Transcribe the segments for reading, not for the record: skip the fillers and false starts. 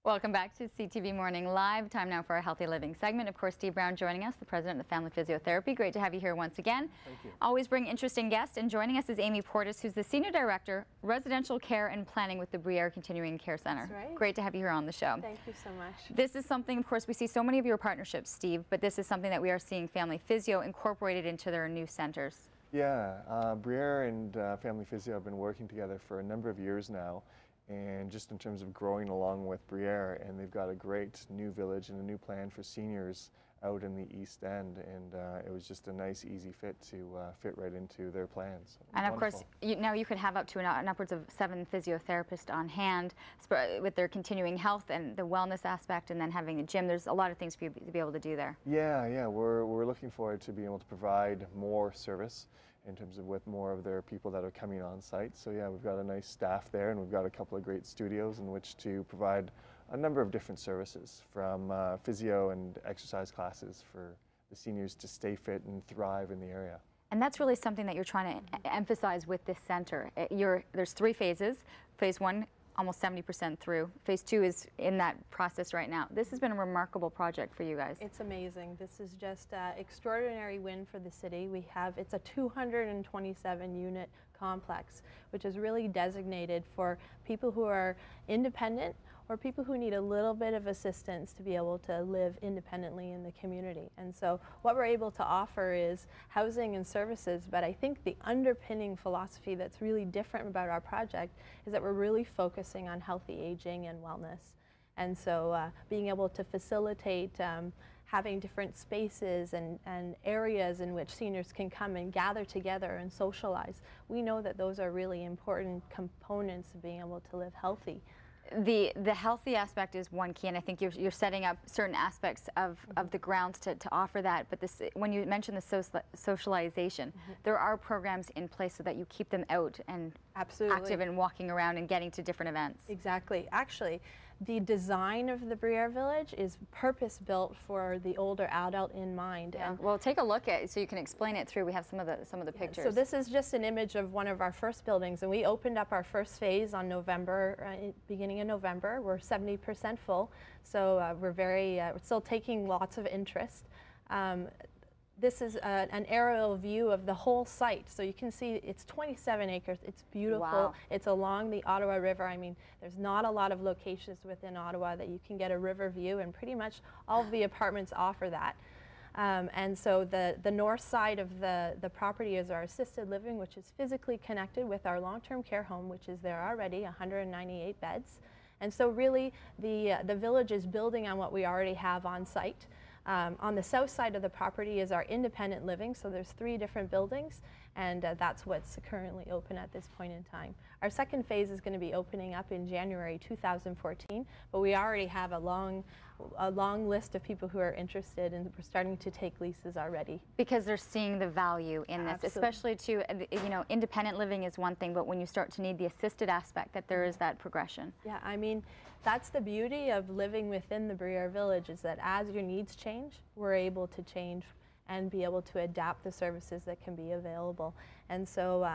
Welcome back to CTV Morning Live. Time now for our Healthy Living segment. Of course, Steve Brown joining us, the president of the Family Physiotherapy. Great to have you here once again. Thank you. Always bring interesting guests. And joining us is Amy Porteous, who's the Senior Director, Residential Care and Planning with the Bruyère Continuing Care Center. That's right. Great to have you here on the show. Thank you so much. This is something, of course, we see so many of your partnerships, Steve, but this is something that we are seeing Family Physio incorporated into their new centers. Yeah, Bruyère and Family Physio have been working together for a number of years now, and just in terms of growing along with Bruyère, and they've got a great new village and a new plan for seniors out in the East End, and it was just a nice, easy fit to fit right into their plans. And of course, now you could have up to an upwards of 7 physiotherapists on hand with their continuing health and the wellness aspect, and then having a gym. There's a lot of things for you to be able to do there. Yeah, we're looking forward to being able to provide more service in terms of with more of their people that are coming on site. So yeah, we've got a nice staff there, and we've got a couple of great studios in which to provide a number of different services, from physio and exercise classes for the seniors to stay fit and thrive in the area. And that's really something that you're trying to emphasize with this center. There's 3 phases. Phase 1, almost 70% through. Phase 2 is in that process right now. This has been a remarkable project for you guys. It's amazing. This is just an extraordinary win for the city. It's a 227 unit complex, which is really designated for people who are independent or people who need a little bit of assistance to be able to live independently in the community. And so what we're able to offer is housing and services, but I think the underpinning philosophy that's really different about our project is that we're really focusing on healthy aging and wellness. And so being able to facilitate having different spaces and areas in which seniors can come and gather together and socialize, we know that those are really important components of being able to live healthy. The healthy aspect is one key, and I think you're setting up certain aspects of the grounds to offer that. But when you mention the socialization, there are programs in place so that you keep them out and active and walking around and getting to different events. Exactly. Actually, the design of the Bruyère Village is purpose-built for the older adult in mind. Yeah. Well, take a look at it so you can explain it through. We have some of the pictures. So this is just an image of one of our first buildings, and we opened up our first phase on beginning of November. We're 70% full, so we're still taking lots of interest. This is an aerial view of the whole site, so you can see it's 27 acres. It's beautiful. Wow. It's along the Ottawa River. I mean, there's not a lot of locations within Ottawa that you can get a river view, and pretty much all of the apartments offer that. And so the north side of the property is our assisted living, which is physically connected with our long-term care home, which is there already, 198 beds. And so really the village is building on what we already have on site. On the south side of the property is our independent living, so there's 3 different buildings, and that's what's currently open at this point in time. Our second phase is going to be opening up in January 2014, but we already have a long list of people who are interested, and we're starting to take leases already. Because they're seeing the value in this, especially independent living is one thing, but when you start to need the assisted aspect, that there is that progression. Yeah, I mean, that's the beauty of living within the Bruyère Village, is that as your needs change, we're able to change and be able to adapt the services that can be available. And so,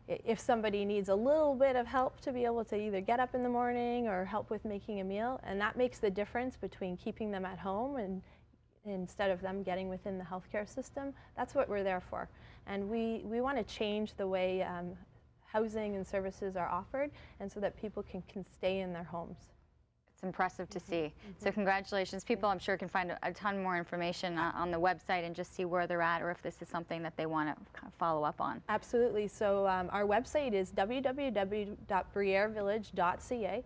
if somebody needs a little bit of help to be able to either get up in the morning or help with making a meal, and that makes the difference between keeping them at home and instead of them getting within the healthcare system, that's what we're there for. And we want to change the way housing and services are offered, and so that people can stay in their homes. It's impressive to see. So congratulations. People, I'm sure, can find a ton more information on the website and just see where they're at, or if this is something that they want to kind of follow up on. Absolutely. So our website is www.bruyèrevillage.ca.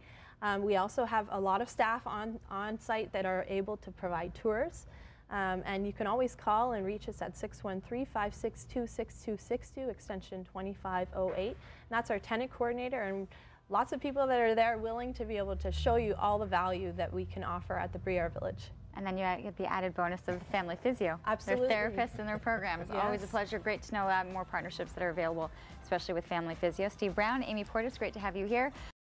We also have a lot of staff on site that are able to provide tours. And you can always call and reach us at 613-562-6262, extension 2508. And that's our tenant coordinator, and lots of people that are there willing to be able to show you all the value that we can offer at the Bruyère Village. And then you get the added bonus of Family Physio. Absolutely. Their therapists and their programs. Yes. Always a pleasure. Great to know more partnerships that are available, especially with Family Physio. Steve Brown, Amy Porteous, great to have you here.